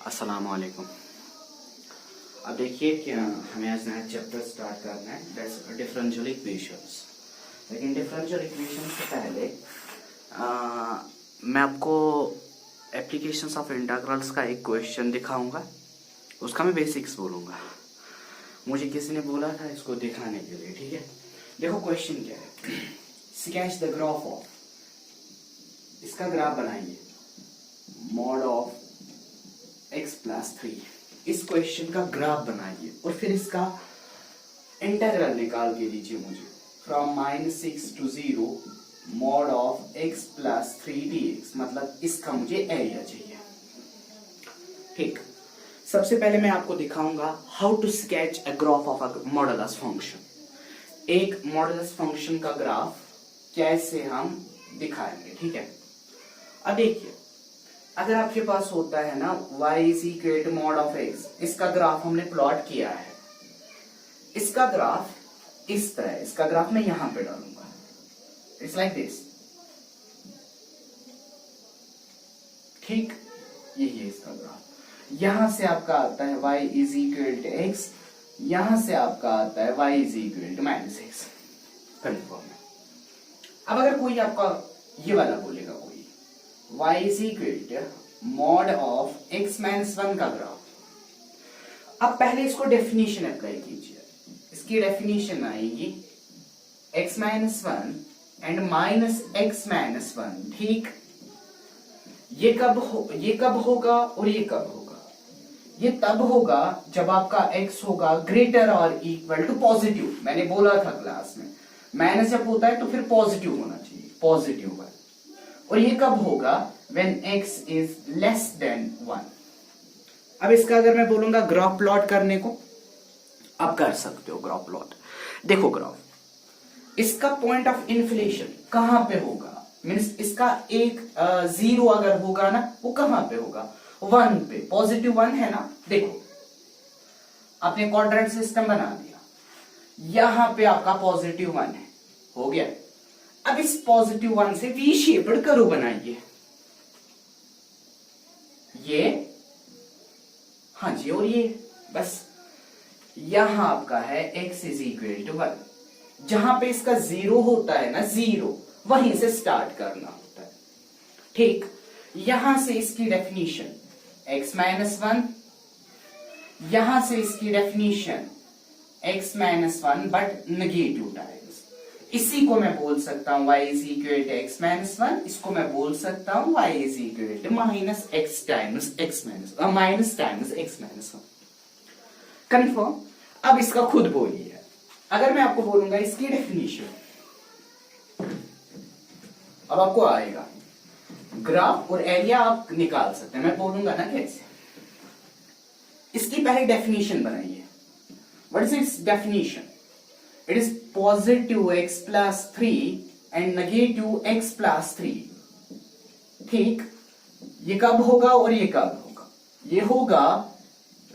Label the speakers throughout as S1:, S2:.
S1: अस्सलाम वालेकुम। अब देखिए कि हमें आज नया चैप्टर स्टार्ट करना है, दैट्स डिफरेंशियल इक्वेशंस। लेकिन डिफरेंशियल इक्वेशंस से पहले मैं आपको एप्लीकेशंस ऑफ इंटीग्रल्स का एक क्वेश्चन दिखाऊंगा, उसका मैं बेसिक्स बोलूँगा। मुझे किसी ने बोला था इसको दिखाने के लिए, ठीक है। देखो क्वेश्चन क्या है, स्केच द ग्राफ ऑफ, इसका ग्राफ बनाइए, मॉड ऑफ x+3, इस क्वेश्चन का ग्राफ बनाइए और फिर इसका इंटीग्रल निकाल के दीजिए मुझे, from -6 to 0 mod of x+3 dx, मतलब इसका मुझे एरिया चाहिए। ठीक, सबसे पहले मैं आपको दिखाऊंगा how to sketch a graph of a modulus function. एक मॉडुलस फंक्शन का ग्राफ कैसे हम दिखाएंगे, ठीक है। अब देखिए, अगर आपके पास होता है ना y = mod of x, इसका ग्राफ हमने प्लॉट किया है, इसका ग्राफ इस तरह, इसका ग्राफ मैं यहां पे डालूंगा, इट्स लाइक दिस, ठीक। यही है इसका ग्राफ। यहां से आपका आता है y = x, यहां से आपका आता है y = -x, कंफर्म है। अब अगर कोई आपका ये वाला बोलेगा, कोई y mod of x-1 का ग्राफ, अब पहले इसको डेफिनेशन अप्लाई कीजिए। इसकी डेफिनेशन आएगी x-1 एंड -x-1, ठीक। ये कब होगा और ये कब होगा? ये तब होगा जब आपका x होगा ग्रेटर और इक्वल टू पॉजिटिव। मैंने बोला था क्लास में, माइनस जब होता है तो फिर पॉजिटिव होना चाहिए, पॉजिटिव वाला। और ये कब होगा? when x is less than 1। अब इसका अगर मैं बोलूंगा ग्राफ प्लॉट करने को, आप कर सकते हो ग्राफ प्लॉट। देखो ग्राफ, इसका पॉइंट ऑफ इन्फ्लेशन कहां पे होगा, मींस इसका एक 0 अगर होगा ना, वो कहां पे होगा? 1 पे, पॉजिटिव 1 है ना। देखो, आपने क्वाड्रेंट सिस्टम बना दिया, यहां पे आपका पॉजिटिव 1 है, हो गया। अब इस पॉजिटिव 1 से वी शेप्ड कर्व बनाइए, ये, हाँ जी, और ये, बस यहां आपका है x = 1। जहां पे इसका 0 होता है ना, 0, वहीं से स्टार्ट करना होता है, ठीक। यहां से इसकी डेफिनेशन x-1, यहां से इसकी definition x-1 but negative times. इसी को मैं बोल सकता हूं y = x-1, इसको मैं बोल सकता हूं y = -x times x-1। Confirm. अब इसका खुद बोलिए, अगर मैं आपको बोलूंगा इसकी डेफिनेशन, अब आपको आएगा ग्राफ और एरिया आप निकाल सकते हैं। मैं बोलूंगा ना कैसे, इसकी पहले डेफिनेशन बनाइए। What is it's definition? It is positive x+3 and negative x+3, ठीक। ये कब होगा और ये कब होगा? ये होगा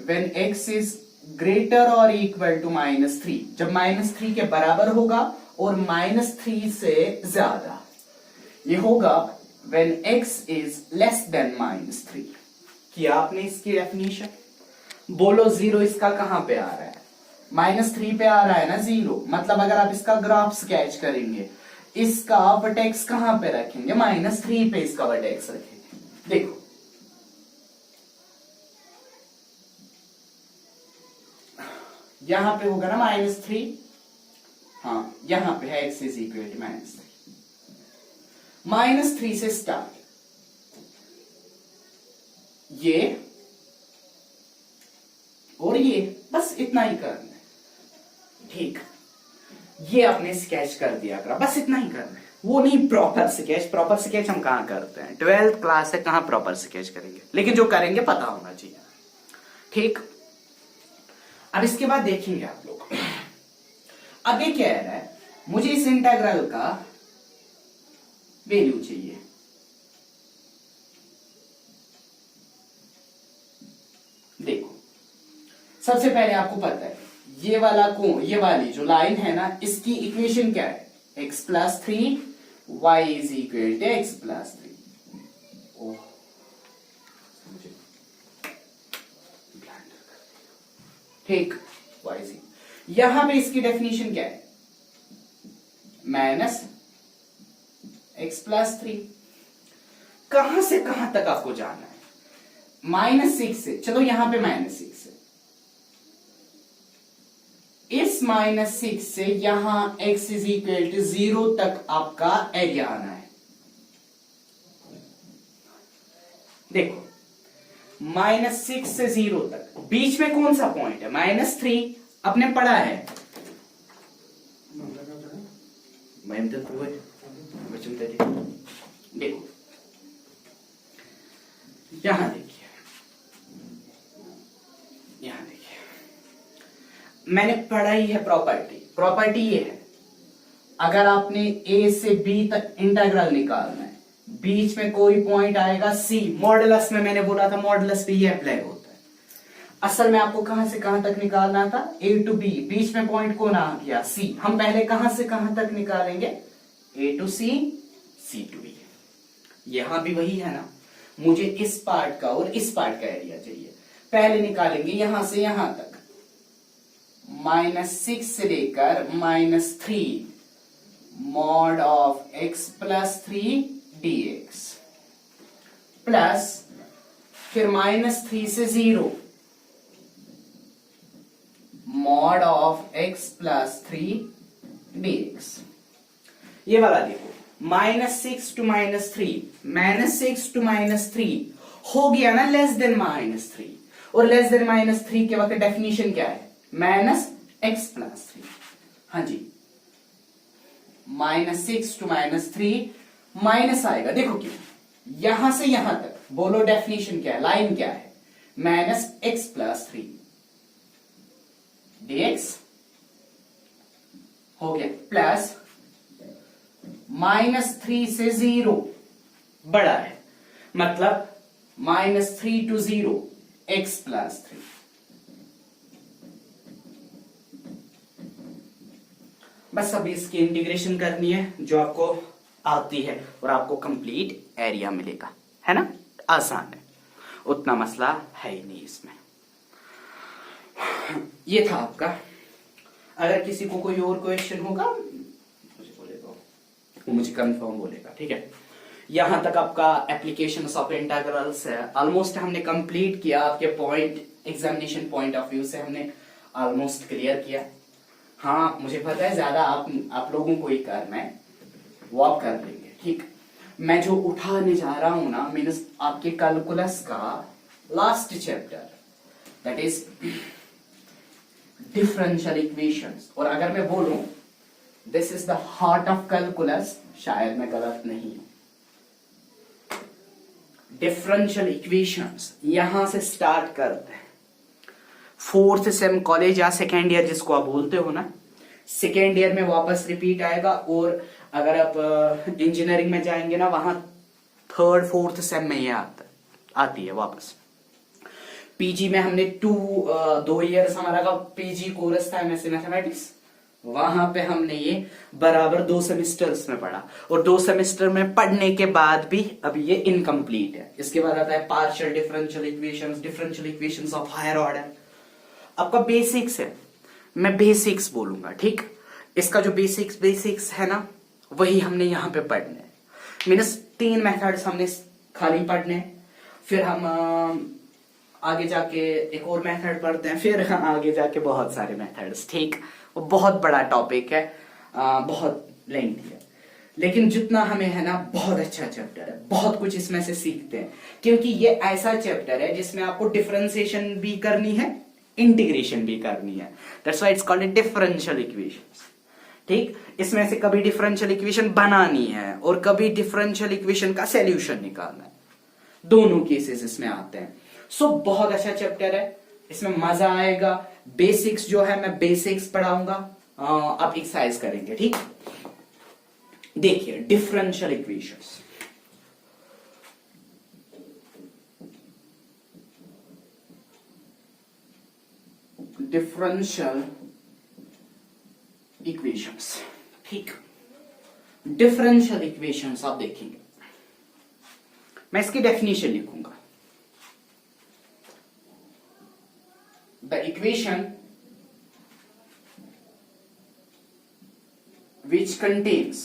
S1: when x is greater or equal to -3, जब -3 के बराबर होगा और -3 से ज्यादा। ये होगा when x is less than -3। किया आपने इसकी डेफिनेशन? बोलो 0 इसका कहां पे आ रहा है? -3 पे आ रहा है ना 0, मतलब अगर आप इसका ग्राफ स्केच करेंगे, इसका वर्टेक्स कहां पे रखेंगे? -3 पे इसका वर्टेक्स रखेंगे। देखो, यहां पे होगा ना -3, हाँ, यहां पे है x = -3 से स्टार्ट, ये और ये, बस इतना ही करना है, ठीक। ये आपने स्केच कर दिया, बस इतना ही करना है, वो नहीं प्रॉपर स्केच हम कहां करते हैं? 12th क्लास से कहां प्रॉपर स्केच करेंगे, लेकिन जो करेंगे पता होना चाहिए, ठीक। अब इसके बाद देखेंगे आप लोग, अब ये कह रहा है मुझे इस इंटीग्रल का वैल्यू चाहिए। देखो, सबसे पहले आपको पता है ये वाली जो लाइन है ना, इसकी इक्वेशन क्या है? x+3 y = x+3। ठीक, वाई यहां पे इसकी डेफिनेशन क्या है, माइनस एक्स प्लस 3। कहां से कहां तक आपको जाना है, -6 से, चलो यहां पे -6 है, इस -6 से यहां x इज इक्वल टू 0 तक आपका एरिया आना है। देखो -6 से 0 तक बीच में कौन सा पॉइंट है, -3 आपने पढ़ा है, देखो यहां देखिए, यहां देखिए, मैंने पढ़ा ही है प्रॉपर्टी। प्रॉपर्टी ये है, अगर आपने a से b तक इंटीग्रल निकालना है, बीच में कोई पॉइंट आएगा c, मॉडुलस में मैंने बोला था मॉडुलस पे ये अप्लाई होता है। असल में आपको कहां से कहां तक निकालना था, a टू b, बीच में पॉइंट कौन आ गया, c। हम पहले कहां से कहां तक निकालेंगे, a to c, c to b। यहां भी वही है ना, मुझे इस पार्ट का और इस पार्ट का एरिया चाहिए। पहले निकालेंगे यहां से यहां तक, -6 से लेकर -3 mod of x plus 3 dx, plus फिर -3 से 0 mod of x plus 3 dx। ये वाला देखो, -6 टू -3, -6 टू -3 हो गया ना लेस देन -3, और लेस देन -3 के वक्त डेफिनेशन क्या है, -x प्लस 3। हाँ जी, -6 टू -3 माइनस आएगा, देखो क्यों, यहां से यहां तक बोलो डेफिनेशन क्या है, लाइन क्या है, -x प्लस 3 dx हो गया, प्लस -3 से 0 बड़ा है, मतलब -3 टू 0 x प्लस 3। बस अभी इसकी इंटीग्रेशन करनी है जो आपको आती है, और आपको कंप्लीट एरिया मिलेगा, है ना, आसान है, उतना मसला है ही नहीं इसमें। ये था आपका, अगर किसी को कोई और क्वेश्चन होगा मुझे बोलेगा, वो मुझे कंफर्म बोलेगा, ठीक है। यहां तक आपका एप्लीकेशन ऑफ इंटीग्रल्स है, ऑलमोस्ट हमने कंप्लीट किया, आपके point examination point of view से हमने ऑलमोस्ट क्लियर किया। हाँ मुझे पता है ज्यादा आप लोगों को ही करना है, वो आप कर लेंगे, ठीक। मैं जो उठाने जा रहा हूं ना, मीन्स आपके कैलकुलस का last chapter, that is differential equations. और अगर मैं बोलूं this is the heart of calculus, शायद मैं गलत नहीं हूं। डिफरेंशियल इक्वेशंस यहां से स्टार्ट करते हैं, 4th सेम कॉलेज या सेकेंड ईयर जिसको आप बोलते हो ना, सेकेंड ईयर में वापस रिपीट आएगा। और अगर आप इंजीनियरिंग में जाएंगे ना, वहां 3rd 4th सेम में ये आती है वापस। पीजी में हमने 2 ईयर्स हमारा का पीजी कोर्स था एमएससी मैथमेटिक्स, वहां पे हमने ये बराबर 2 सेमेस्टर्स में पढ़ा, और 2 सेमेस्टर में पढ़ने के बाद भी अभी ये इनकम्प्लीट है। इसके बाद आता है partial differential equations, differential equations of higher order. आपका बेसिक्स है, मैं बेसिक्स बोलूंगा, ठीक। इसका जो बेसिक्स है ना, वही हमने यहां पे पढ़ने हैं। मीन्स 3 मेथड्स हमने खाली पढ़ने, फिर हम आगे जाके एक और मेथड पढ़ते हैं, फिर हम आगे जाके बहुत सारे मेथड्स, ठीक। वो बहुत बड़ा टॉपिक है, बहुत लेंथी है, लेकिन जितना हमें है ना, बहुत अच्छा चैप्टर है, बहुत कुछ इसमें से सीखते हैं, क्योंकि ये ऐसा चैप्टर है जिसमें आपको डिफरेंशिएशन भी करनी है, इंटीग्रेशन भी करनी है। That's why it's called differential equations, ठीक। इसमें से कभी डिफरेंशियल इक्वेशन बनानी है और कभी डिफरेंशियल इक्वेशन का सॉल्यूशन निकालना है, दोनों केसेस इसमें आते हैं। सो बहुत अच्छा चैप्टर है, इसमें मजा आएगा। बेसिक्स जो है मैं बेसिक्स पढ़ाऊंगा, आप एक्सरसाइज करेंगे, ठीक। देखिए डिफरेंशियल इक्वेशंस, डिफरेंशियल इक्वेशंस, ठीक। डिफरेंशियल इक्वेशंस आप देखेंगे, मैं इसकी डेफिनेशन लिखूंगा। The equation which contains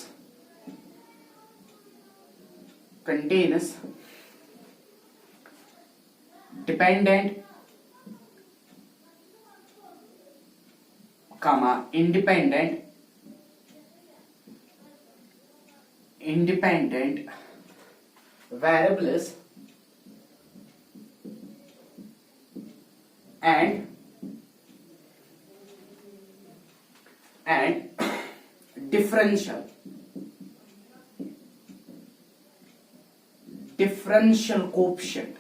S1: dependent comma independent variables and differential coefficient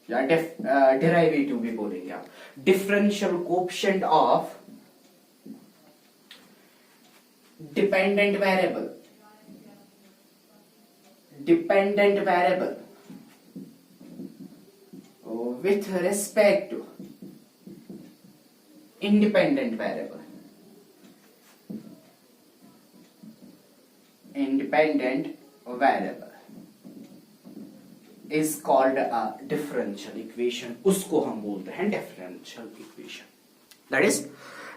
S1: या डेरिवेटिव भी बोलेंगे आप, differential coefficient of dependent variable with respect to independent variable is called a differential equation. उसको हम बोलते हैं differential equation. That is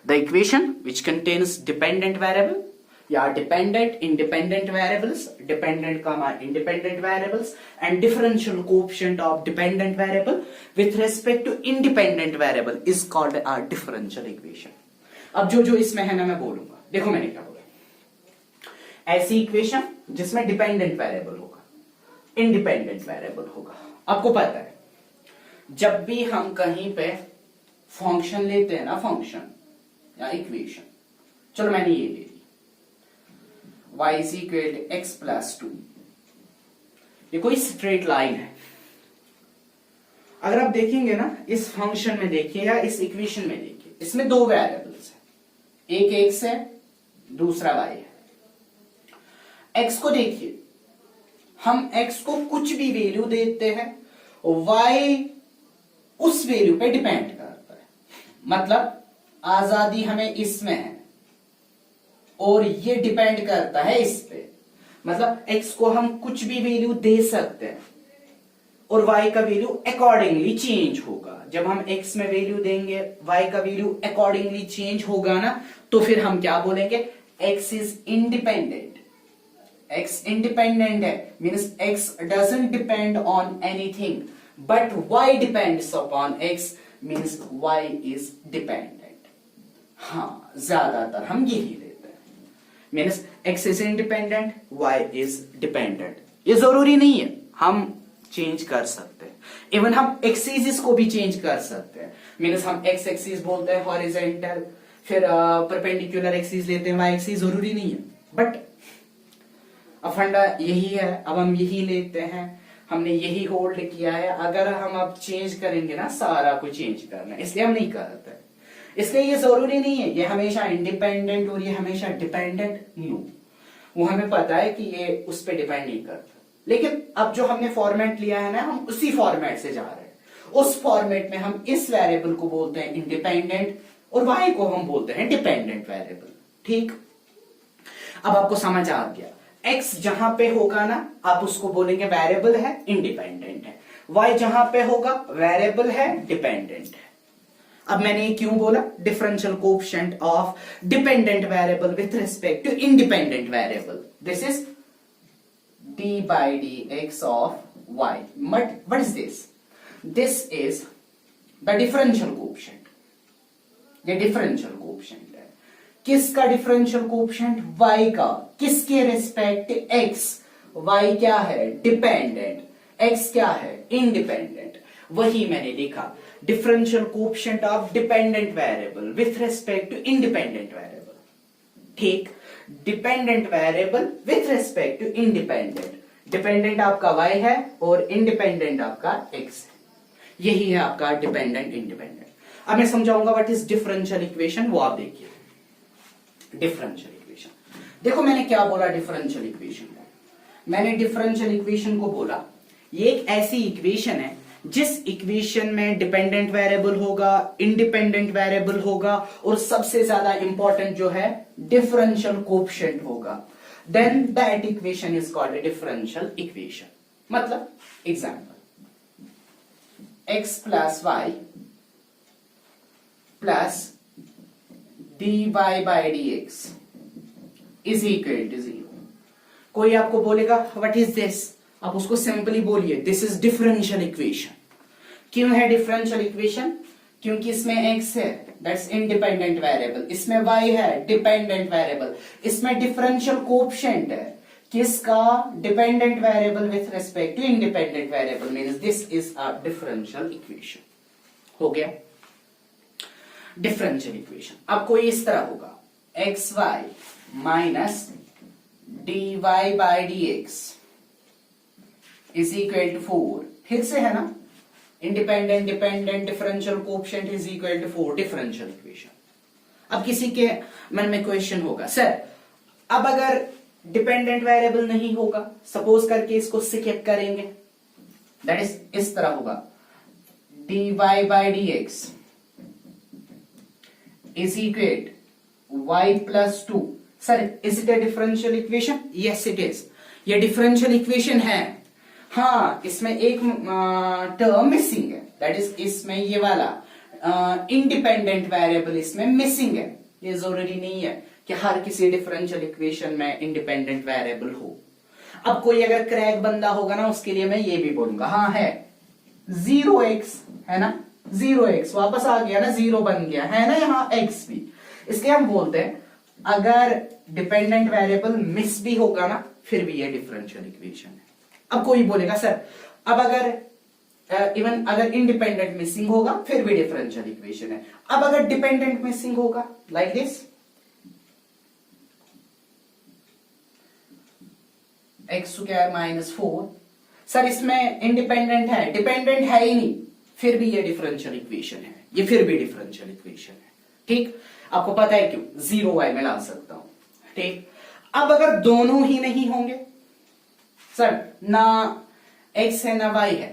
S1: the equation which contains dependent variable या dependent independent variables, dependent comma independent variables and differential coefficient of dependent variable with respect to independent variable is called a differential equation. अब जो इसमें है ना मैं बोलूंगा, देखो मैंने क्या बोला, ऐसी इक्वेशन जिसमें डिपेंडेंट वेरिएबल होगा, इंडिपेंडेंट वेरिएबल होगा. आपको पता है जब भी हम कहीं पे फंक्शन लेते हैं ना, फंक्शन या इक्वेशन, चलो मैंने ये ले ली y is equal to x plus 2, ये कोई स्ट्रेट लाइन है. अगर आप देखेंगे ना इस फंक्शन में देखिए या इस इक्वेशन में देखिए, इसमें दो वेरिएबल्स है, एक x है दूसरा y है. x को देखिए, हम x को कुछ भी वैल्यू देते हैं, y उस वैल्यू पे डिपेंड करता है. मतलब आजादी हमें इसमें है और ये डिपेंड करता है इस पे. मतलब x को हम कुछ भी वैल्यू दे सकते हैं और y का वैल्यू अकॉर्डिंगली चेंज होगा. जब हम x में वैल्यू देंगे, y का वैल्यू अकॉर्डिंगली चेंज होगा ना, तो फिर हम क्या बोलेंगे, x is independent. x independent है means x doesn't depend on anything but y depends upon x means y is dependent. हाँ, ज्यादातर हम यही लेते हैं, means x is independent, y is dependent. ये जरूरी नहीं है, हम चेंज कर सकते हैं. इवन हम एक्सिस को भी चेंज कर सकते हैं. मीन्स हम x एक्सिस बोलते हैं हॉरिजॉन्टल, फिर परपेंडिकुलर एक्सिस लेते हैं, y एक्सिस जरूरी नहीं है. बट फंडा यही है, अब हम यही लेते हैं, हमने यही होल्ड किया है. अगर हम अब चेंज करेंगे ना, सारा कुछ चेंज करना है, इसलिए हम नहीं करते. इसलिए ये जरूरी नहीं है ये हमेशा इंडिपेंडेंट और ये हमेशा डिपेंडेंट. नो, वो हमें पता है कि ये उस पर डिपेंड नहीं करता. लेकिन अब जो हमने फॉर्मेट लिया है ना, हम उसी फॉर्मेट से जा रहे हैं. उस फॉर्मेट में हम इस वेरिएबल को बोलते हैं इंडिपेंडेंट और y को हम बोलते हैं डिपेंडेंट वेरिएबल. ठीक, अब आपको समझ आ गया. x जहां पे होगा ना, आप उसको बोलेंगे वेरिएबल है, इंडिपेंडेंट है. y जहां पे होगा वेरिएबल है, डिपेंडेंट है. अब मैंने ये क्यों बोला, differential coefficient of dependent variable with respect to independent variable. This is d by dx of y. But what is this? This is the differential coefficient. ये डिफरेंशियल कोएफिशिएंट है. किसका डिफरेंशियल कोएफिशिएंट, y का. किसके respect, x. y क्या है, dependent, x क्या है, independent. वही मैंने लिखा, differential coefficient of dependent variable with respect to independent variable. ठीक, dependent variable with respect to independent. Dependent आपका y है और इंडिपेंडेंट आपका x है. यही है आपका डिपेंडेंट इंडिपेंडेंट. अब मैं समझाऊंगा व्हाट इज डिफरेंशियल इक्वेशन, वो आप देखिए. डिफरेंशियल इक्वेशन, देखो मैंने क्या बोला डिफरेंशियल इक्वेशन को. मैंने डिफरेंशियल इक्वेशन को बोला ये एक ऐसी इक्वेशन है जिस इक्वेशन में डिपेंडेंट वेरिएबल होगा, इंडिपेंडेंट वेरिएबल होगा और सबसे ज्यादा इंपॉर्टेंट जो है डिफरेंशियल कोएफिशिएंट होगा. Then that equation is called differential equation. मतलब example, x plus y plus dy by d x is equal to 0। कोई आपको बोलेगा व्हाट इज दिस, आप उसको सिंपली बोलिए दिस इज डिफरेंशियल इक्वेशन। क्यों है डिफरेंशियल इक्वेशन? क्योंकि इसमें x है दैट्स इंडिपेंडेंट वेरिएबल, इसमें y है डिपेंडेंट वेरिएबल, इसमें डिफरेंशियल कोएफिशिएंट है किसका? Dependent variable with respect to independent variable, means this is a differential equation. हो गया डिफरेंशियल इक्वेशन। अब कोई इस तरह होगा xy minus dy by d x is equal to 4। फिर से है ना, independent dependent differential coefficient is equal to 4, differential equation. अब किसी के मन में क्वेश्चन होगा सर अब अगर डिपेंडेंट वेरिएबल नहीं होगा, सपोज करके इसको स्किप करेंगे, दैट इज इस तरह होगा dy by d x is equal y plus 2। Sir is it a differential equation? Yes it is, ये डिफरेंशियल इक्वेशन है। हाँ, इसमें एक टर्म मिसिंग है, दैट इज इसमें ये वाला इंडिपेंडेंट वेरिएबल इसमें मिसिंग है। ये जरूरी नहीं है कि हर किसी डिफरेंशियल इक्वेशन में इंडिपेंडेंट वेरिएबल हो। अब कोई अगर क्रैक बंदा होगा ना, उसके लिए मैं ये भी बोलूंगा हाँ है 0x है ना, 0x वापस आ गया ना, 0 बन गया है ना यहाँ x भी। इसलिए हम बोलते हैं अगर डिपेंडेंट वेरिएबल मिस भी होगा ना, फिर भी ये डिफरेंशियल इक्वेशन है। अब कोई बोलेगा सर अब अगर इवन अगर इंडिपेंडेंट मिसिंग होगा फिर भी डिफरेंशियल इक्वेशन है। अब अगर डिपेंडेंट मिसिंग होगा like this x square minus 4, sir इसमें इंडिपेंडेंट है, डिपेंडेंट है ही नहीं, फिर भी ये डिफरेंशियल इक्वेशन है, ये फिर भी डिफरेंशियल इक्वेशन है। ठीक, आपको पता है क्यों? 0y में ला सकता हूं। ठीक, अब अगर दोनों ही नहीं होंगे, सर ना x है ना y है,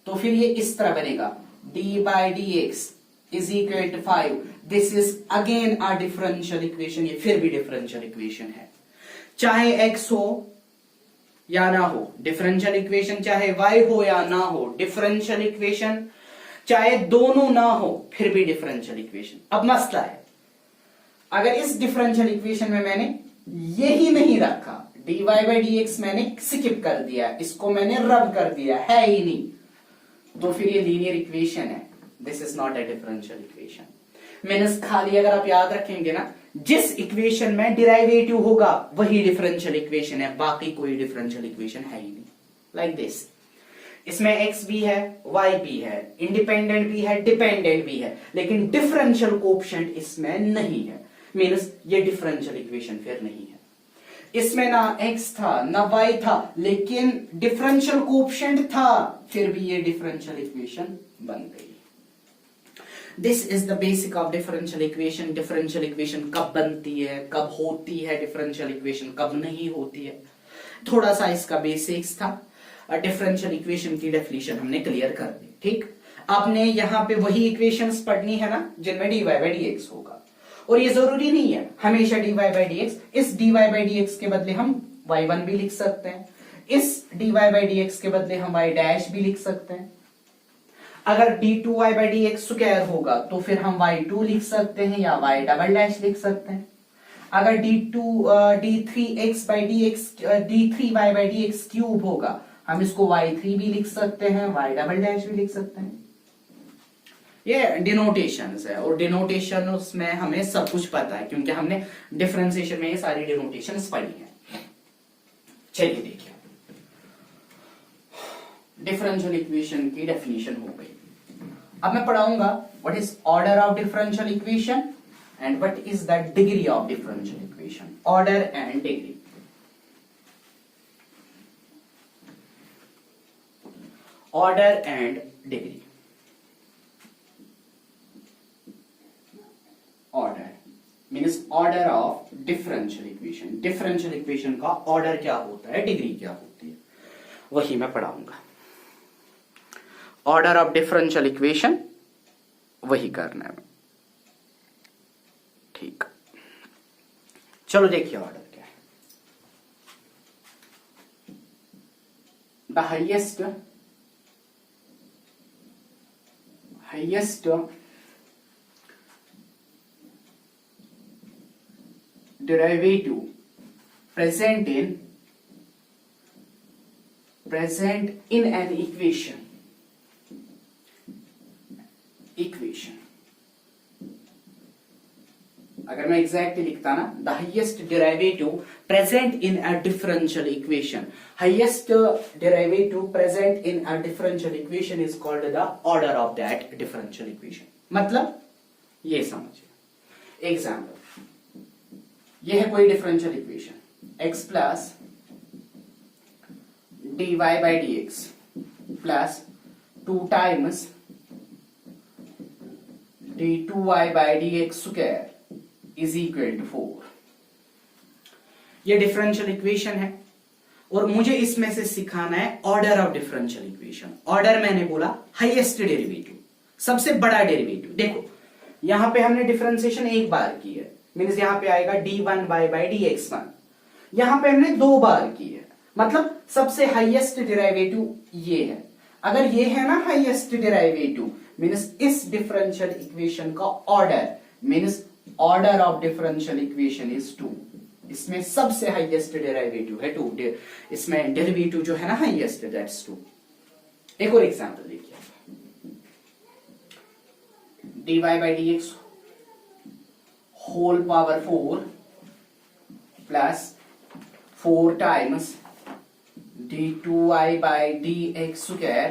S1: तो फिर ये इस तरह बनेगा dy by d x is equal to 5। This is again a differential equation, ये फिर भी डिफरेंशियल इक्वेशन है। चाहे x हो या ना हो डिफरेंशियल इक्वेशन, चाहे y हो या ना हो डिफरेंशियल इक्वेशन, चाहे दोनों ना हो फिर भी डिफरेंशियल इक्वेशन। अब मसला है अगर इस डिफरेंशियल इक्वेशन में मैंने यही नहीं रखा, dy बाई डी एक्स मैंने स्किप कर दिया, इसको मैंने रब कर दिया, है ही नहीं, तो फिर ये लीनियर इक्वेशन है, this is not a differential equation. Means खाली अगर आप याद रखेंगे ना, जिस इक्वेशन में डिराइवेटिव होगा वही डिफरेंशियल इक्वेशन है, बाकी कोई डिफरेंशियल इक्वेशन है ही नहीं। लाइक दिस, इसमें x भी है y भी है, इंडिपेंडेंट भी है डिपेंडेंट भी है, लेकिन डिफरेंशियल कोएफिशिएंट इसमें नहीं है, मींस ये डिफरेंशियल इक्वेशन फिर नहीं है। इसमें ना x था ना y था, लेकिन डिफरेंशियल कोएफिशिएंट था, फिर भी ये डिफरेंशियल इक्वेशन बन गई। This is the basic of differential equation. Differential equation कब बनती है, कब होती है डिफरेंशियल इक्वेशन, कब नहीं होती है, थोड़ा सा इसका बेसिक्स था। डिफरेंशियल इक्वेशन की डेफिनेशन हमने क्लियर कर दी। ठीक, आपने यहाँ पे वही इक्वेशंस पढ़नी है ना जिनमें dy बाई डी एक्स होगा, और ये जरूरी नहीं है हमेशा dy बाई डी एक्स, इस dy बाई डी एक्स के बदले हम y1 भी लिख सकते हैं, इस dy बाई डी एक्स के बदले हम y डैश भी लिख सकते हैं। अगर d2y by d x square होगा तो फिर हम y2 लिख सकते हैं या y डबल डैश लिख सकते हैं। अगर d3x by d x d3y by d x cube होगा, हम इसको y3 भी लिख सकते हैं, y डबल डैश भी लिख सकते हैं। ये डिनोटेशंस है, और डिनोटेशन उसमें हमें सब कुछ पता है क्योंकि हमने डिफरेंशिएशन में ये सारी डिनोटेशंस पढ़ी है। चलिए देखिए, डिफरेंशियल इक्वेशन की डेफिनेशन हो गई। अब मैं पढ़ाऊंगा what is order of differential equation and what is the degree of differential equation. Order and degree. Order and degree. Order means order of differential equation. Differential equation का order क्या होता है, डिग्री क्या होती है, वही मैं पढ़ाऊंगा। ऑर्डर ऑफ डिफरेंशियल इक्वेशन वही करना है। ठीक, चलो देखिए ऑर्डर क्या है। The highest derivative present in an equation अगर मैं एग्जैक्टली लिखता ना, the highest derivative present in a differential equation, highest derivative present in a differential equation is called the order of that differential equation. मतलब ये समझिए, example, ये है कोई differential equation, x plus dy by d x plus 2 times d2y by d x square is equal to 4। ये differential equation है और मुझे इसमें से सिखाना है order of differential equation. Order मैंने बोला हाईएस्ट डेरिवेटिव, सबसे बड़ा डेरिवेटिव। देखो यहां पे हमने डिफरेंशिएशन एक बार की है, मींस यहां पे आएगा d1y by d x one, यहां पे हमने 2 बार की है, मतलब सबसे हाईएस्ट डेरिवेटिव ये है। अगर ये है ना हाईएस्ट डेरिवेटिव, मींस इस डिफरेंशियल इक्वेशन का order, means order of differential equation is 2। इसमें सबसे हाईएस्ट डेरिवेटिव है 2, इसमें डेरिवेटिव जो है ना हाईएस्ट, दैट्स 2। एक और एग्जांपल देखिए, dy by d x whole power 4 plus 4 times d2y by d x square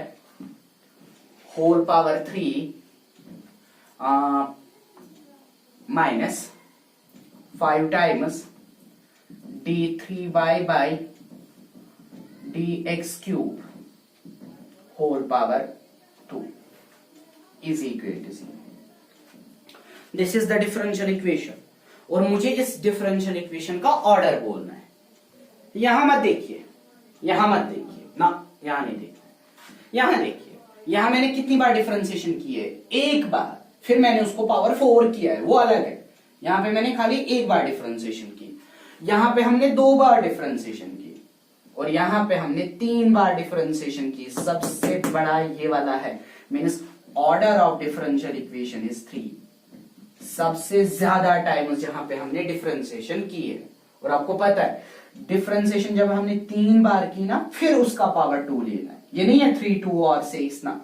S1: whole power 3 minus 5 times d3y by d x cube whole power 2 is equal to 0। This is the differential equation और मुझे इस differential equation का order बोलना है। यहां मत देखिए, यहां मत देखिए ना, यहां नहीं देखना, यहां देखिए, यहां मैंने कितनी बार डिफरेंशिएशन की है, एक बार, फिर मैंने उसको पावर 4 किया है, वो अलग है। यहां पे मैंने खाली एक बार डिफरेंशिएशन की, यहां पे हमने 2 बार डिफरेंशिएशन की और यहां पे हमने 3 बार डिफरेंशिएशन की। सबसे बड़ा ये वाला है, means order of differential equation is 3। सबसे ज्यादा टाइम जहां पे हमने डिफरेंशिएशन की है, और आपको पता है डिफरेंशिएशन जब हमने 3 बार की ना, फिर उसका पावर 2 लेना है। ये नहीं है 3 2 और 6 ना,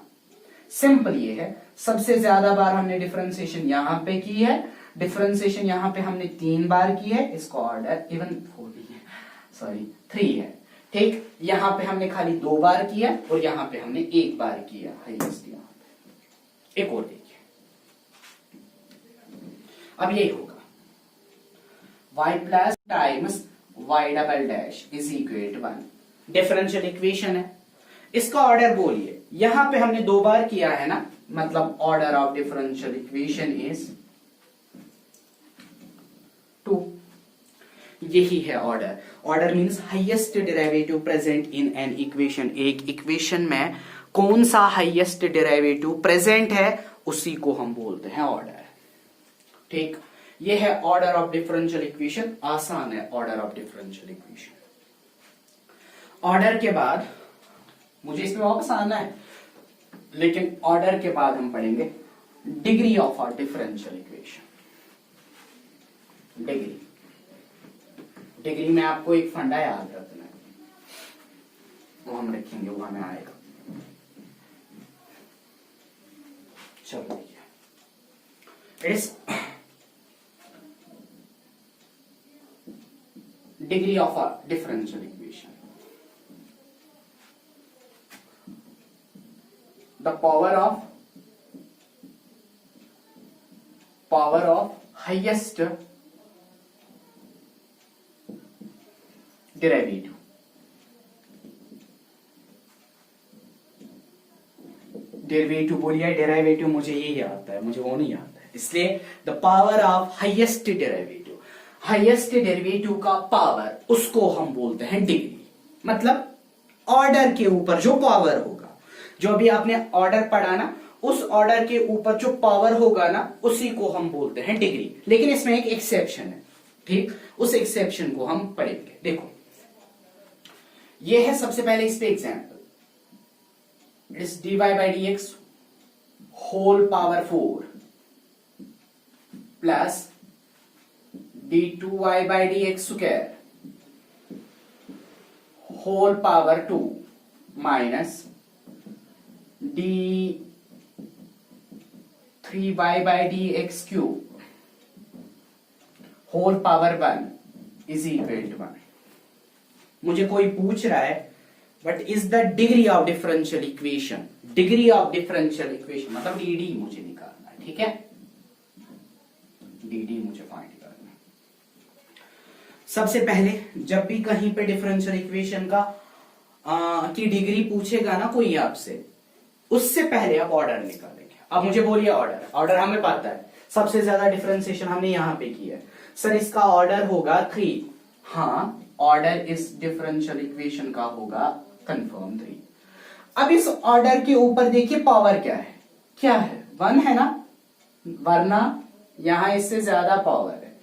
S1: सिंपल ये है, सबसे ज्यादा बार हमने डिफरेंशिएशन यहां पे की है, डिफरेंशिएशन यहां पे हमने 3 बार की है, इसका ऑर्डर इवन 4 भी है, सॉरी 3 है, ठीक। यहां पे हमने खाली 2 बार किया और यहां पे हमने 1 बार किया, हाईएस्ट यहां पे। एक और देखिए, अब यही होगा y plus times y double dash is equal to 1। Differential equation है, इसका ऑर्डर बोलिए। यहां पे हमने 2 बार किया है ना, मतलब order of differential equation is 2। यही है order. Order means highest derivative present in an equation. एक इक्वेशन में कौन सा हाईएस्ट डेरिवेटिव प्रेजेंट है, उसी को हम बोलते हैं ऑर्डर, ठीक। ये है ऑर्डर ऑफ डिफरेंशियल इक्वेशन। आसान है order of differential equation. Order के बाद मुझे इसमें वापस आना है, लेकिन ऑर्डर के बाद हम पढ़ेंगे degree of a differential equation. Degree में आपको एक फंडा याद रखना है, वो हम रखेंगे, वो हमें आएगा। चलो देखिए, it's degree of a differential equation. The power of highest derivative. Derivative बोलिए, डेरिवेटिव मुझे यही आता है, मुझे वो नहीं आता है, इसलिए the power of highest derivative. Highest derivative का पावर, उसको हम बोलते हैं डिग्री। मतलब ऑर्डर के ऊपर जो पावर होगा, जो भी आपने ऑर्डर पढ़ा ना, उस ऑर्डर के ऊपर जो पावर होगा ना, उसी को हम बोलते हैं डिग्री। लेकिन इसमें एक एक्सेप्शन है, ठीक, उस एक्सेप्शन को हम पढ़ेंगे। देखो ये है सबसे पहले इस पे example, it is dy by d x whole power 4 plus d2y by dx square whole power 2 minus d3y by dx cube whole power 1 is equal to 1. मुझे कोई पूछ रहा है what is the degree of differential equation, degree of differential equation मतलब dd मुझे निकालना है, ठीक है, dd मुझे फाइंड करना है. सबसे पहले जब भी कहीं पे डिफरेंशियल इक्वेशन का की डिग्री पूछेगा ना कोई आपसे, उससे पहले आप ऑर्डर निकालेंगे. अब मुझे बोलिए ऑर्डर हमें पता है, सबसे ज्यादा डिफरेंशिएशन हमने यहां पे किया है. सर इसका ऑर्डर होगा 3. हाँ, ऑर्डर इस डिफरेंशियल इक्वेशन का होगा कंफर्म 3. अब इस ऑर्डर के ऊपर देखिए पावर क्या है, 1 है ना, वरना यहां इससे ज्यादा पावर है,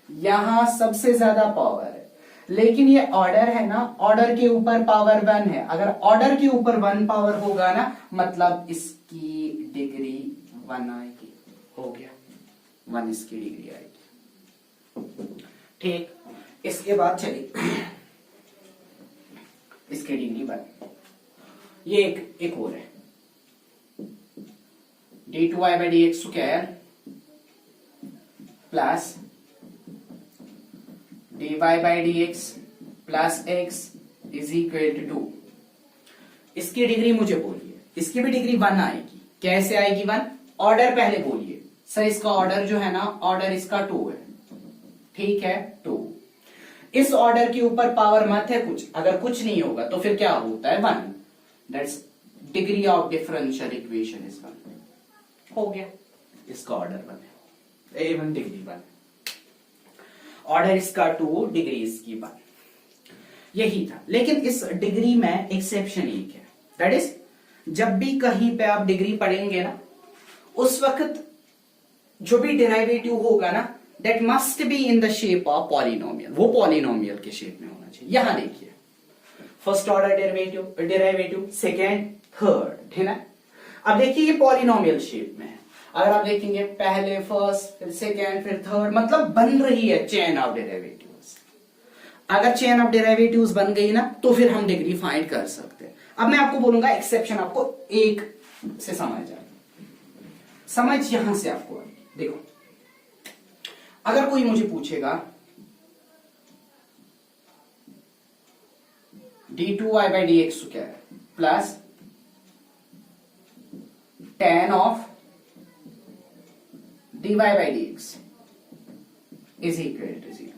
S1: यहां सबसे ज्यादा पावर है, लेकिन ये ऑर्डर है ना, ऑर्डर के ऊपर पावर 1 है. अगर ऑर्डर के ऊपर 1 पावर होगा ना, मतलब इसकी डिग्री 1 आएगी. हो गया, 1 इसकी डिग्री आएगी. ठीक, इसके बाद चलिए इसकी डिग्री 1. ये एक और है d2y by dx square plus dy by dx plus x is equal to 2. इसकी डिग्री मुझे बोलिए, इसकी भी डिग्री 1 आएगी. कैसे आएगी 1? ऑर्डर पहले बोलिए. सर इसका ऑर्डर जो है ना, ऑर्डर इसका 2 है, ठीक है, 2. इस ऑर्डर के ऊपर पावर मत है कुछ, अगर कुछ नहीं होगा तो फिर क्या होता है 1. That's degree of differential equation is 1. हो गया, इसका ऑर्डर 1 है, A1 डिग्री 1, ऑर्डर इसका 2, डिग्री इसकी 1. यही था. लेकिन इस डिग्री में एक्सेप्शन एक है, दैट इज जब भी कहीं पे आप डिग्री पढ़ेंगे ना, उस वक्त जो भी डेरिवेटिव होगा ना, that must be in the shape of polynomial. वो पॉलिनोमियल के शेप में होना चाहिए. यहां देखिए, first order derivative, second, third, है ना. अब देखिए ये पॉलिनोमियल शेप में है. अगर आप देखेंगे पहले फर्स्ट, फिर सेकेंड, फिर थर्ड, मतलब बन रही है चेन ऑफ डेरिवेटिव्स. अगर चेन ऑफ डेरिवेटिव्स बन गई ना, तो फिर हम डिग्री फाइंड कर सकते हैं. अब मैं आपको बोलूंगा एक्सेप्शन आपको एक से समझ जाए. समझ यहां से आपको देखो, अगर कोई मुझे पूछेगा d2y by dx square plus tan of dy by dx is equal to 0.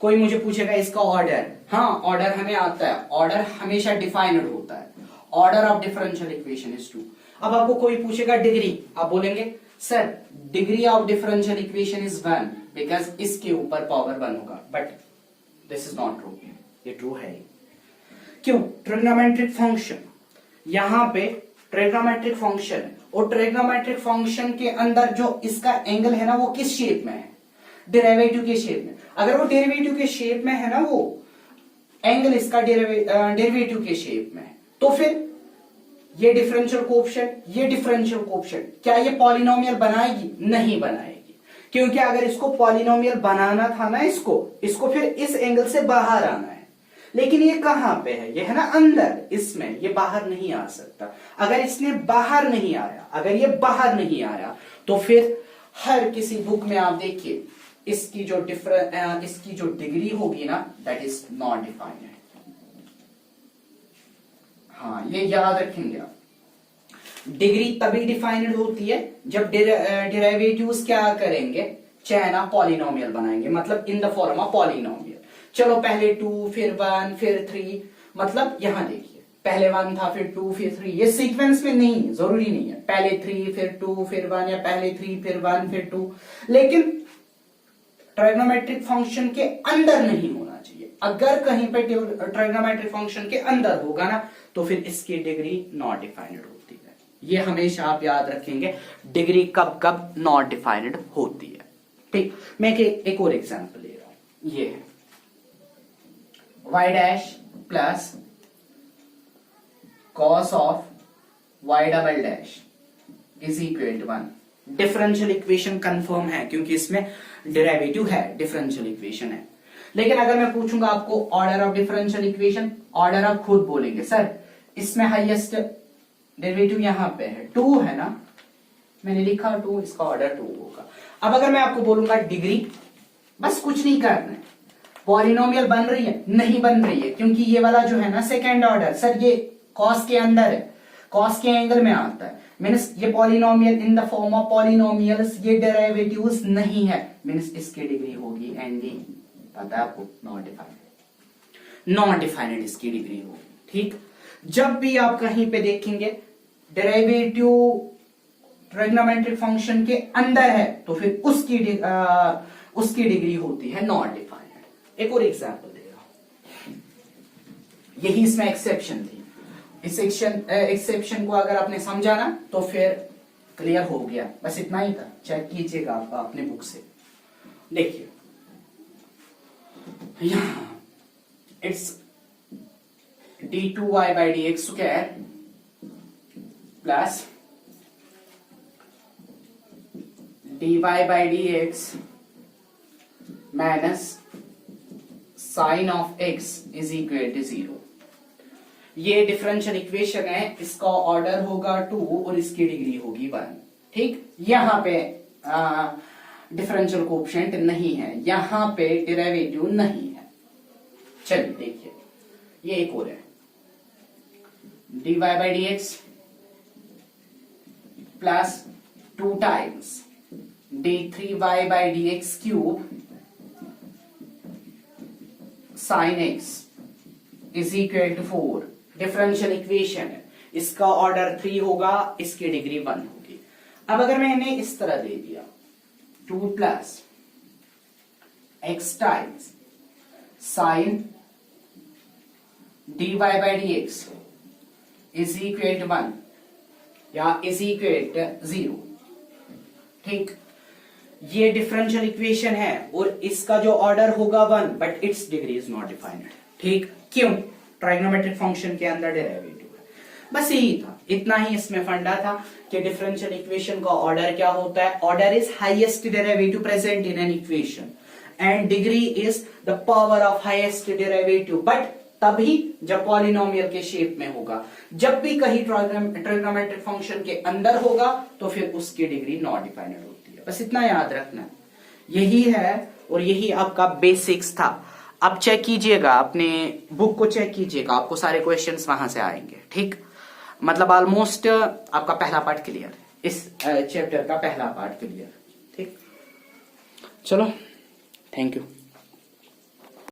S1: कोई मुझे पूछेगा इसका ऑर्डर, हाँ ऑर्डर हमें आता है, ऑर्डर हमेशा डिफाइंड होता है. Order of differential equation is 2. अब आपको कोई पूछेगा डिग्री, आप बोलेंगे sir degree of differential equation is 1 because इसके ऊपर पावर 1 होगा. But this is not true. ये ट्रू है. क्यों? ट्रिग्नोमेट्रिक फंक्शन, यहां पे ट्रिग्नोमेट्रिक फंक्शन है, और ट्रिग्नोमेट्रिक फंक्शन के अंदर जो इसका एंगल है ना, वो किस शेप में है? डेरिवेटिव के शेप में. अगर वो डेरिवेटिव के शेप में है ना, वो एंगल इसका डेरिवेटिव के शेप में है, तो फिर ये डिफरेंशियल कोएफिशिएंट, ये डिफरेंशियल कोएफिशिएंट, क्या ये पॉलिनोमियल बनाएगी? नहीं बनाएगी. क्योंकि अगर इसको पॉलिनोमियल बनाना था ना, इसको फिर इस एंगल से बाहर आना है. लेकिन ये कहां पे है? ये है ना अंदर, इसमें. ये बाहर नहीं आ सकता. अगर इसने बाहर नहीं आया, अगर ये बाहर नहीं आया, तो फिर हर किसी बुक में आप देखिए इसकी जो डिग्री होगी ना, दैट इज नॉट डिफाइंड. हाँ, ये याद रखेंगे आप. डिग्री तभी डिफाइंड होती है जब डेरिवेटिव्स क्या करेंगे, चेन ऑफ पॉलिनोमियल बनाएंगे, मतलब in the form of polynomial. चलो पहले 2, फिर 1, फिर 3, मतलब यहां देखिए पहले 1 था, फिर 2, फिर 3. ये सीक्वेंस में नहीं है, जरूरी नहीं है पहले 3 फिर 2 फिर 1, या पहले 3 फिर 1 फिर 2. लेकिन ट्रिग्नोमेट्रिक फंक्शन के अंदर नहीं होना चाहिए. अगर कहीं पे ट्रिग्नोमेट्रिक फंक्शन के अंदर होगा ना, तो फिर इसकी डिग्री नॉट डिफाइंड होती है. ये हमेशा आप याद रखेंगे, डिग्री कब कब नॉट डिफाइंड होती है. ठीक, मैं एक और एग्जांपल ले रहा हूं. ये है y dash plus cos of y double dash is equal to 1. Differential equation confirm है क्योंकि इसमें डेरिवेटिव है, डिफरेंशियल इक्वेशन है। लेकिन अगर मैं पूछूंगा आपको order of differential equation, order आप खुद बोलेंगे सर इसमें हाईएस्ट डेरिवेटिव यहां पे है 2 है ना, मैंने लिखा 2, इसका ऑर्डर 2 होगा। अब अगर मैं आपको बोलूंगा डिग्री, बस कुछ नहीं करना है, पॉलिनोमियल बन रही है नहीं बन रही है, क्योंकि ये वाला जो है ना सेकेंड ऑर्डर, सर ये कॉस के अंदर है, कॉस के एंगल में आता है, मीन्स ये polynomial in the form of polynomials, ये डेरिवेटिव्स नहीं है, मीन्स इसकी डिग्री होगी एनडी, पता है आपको, नॉट डिफाइनेड, नॉट डिफाइनेड इसकी डिग्री होगी। ठीक, जब भी आप कहीं पे देखेंगे डेरिवेटिव ट्रिग्नोमेट्रिक फंक्शन के अंदर है तो फिर उसकी डिग्री होती है नॉट डिफाइनेड। एक और एग्जांपल दे रहा हूं, यही इसमें एक्सेप्शन थी, इस एक्सेप्शन को अगर आपने समझा ना तो फिर क्लियर हो गया, बस इतना ही था, चेक कीजिएगा आप अपने बुक से। देखिए यहां it's d2y by dx square plus dy by dx minus sine of x is equal to 0। ये डिफरेंशियल इक्वेशन है, इसका ऑर्डर होगा 2 और इसकी डिग्री होगी 1। ठीक, यहां पे डिफरेंशियल कोएफिशिएंट नहीं है, यहां पे डेरिवेटिव नहीं है। चलिए देखिए ये एक और है, dy by dx plus 2 times d3y by dx cube sine x is equal to 4। Differential equation है, इसका ऑर्डर 3 होगा, इसकी डिग्री 1 होगी। अब अगर मैंने इस तरह दे दिया 2 plus x times sine dy by dx is equal to 1 या इज इक्वल टू 0। ठीक, ये डिफरेंशियल इक्वेशन है और इसका जो ऑर्डर होगा 1 but it's degree is not defined. ठीक, क्यों? ट्राइग्नोमेट्रिक फंक्शन के अंदर डेरिवेटिव है, बस यही था, इतना ही इसमें फंडा था कि डिफरेंशियल इक्वेशन का ऑर्डर क्या होता है, order is highest derivative present in an equation and degree is the power of highest derivative, but तभी जब पॉलिनोमियल के शेप में होगा। जब भी कहीं ट्रिग्नोमेट्रिक फंक्शन के अंदर होगा तो फिर उसकी डिग्री नॉट डिफाइनेड होती है, बस इतना याद रखना। यही है और यही आपका बेसिक्स था। अब चेक कीजिएगा, अपने बुक को चेक कीजिएगा, आपको सारे क्वेश्चंस वहां से आएंगे। ठीक, मतलब ऑलमोस्ट आपका पहला पार्ट क्लियर, इस चैप्टर का पहला पार्ट क्लियर। ठीक, चलो, थैंक यू।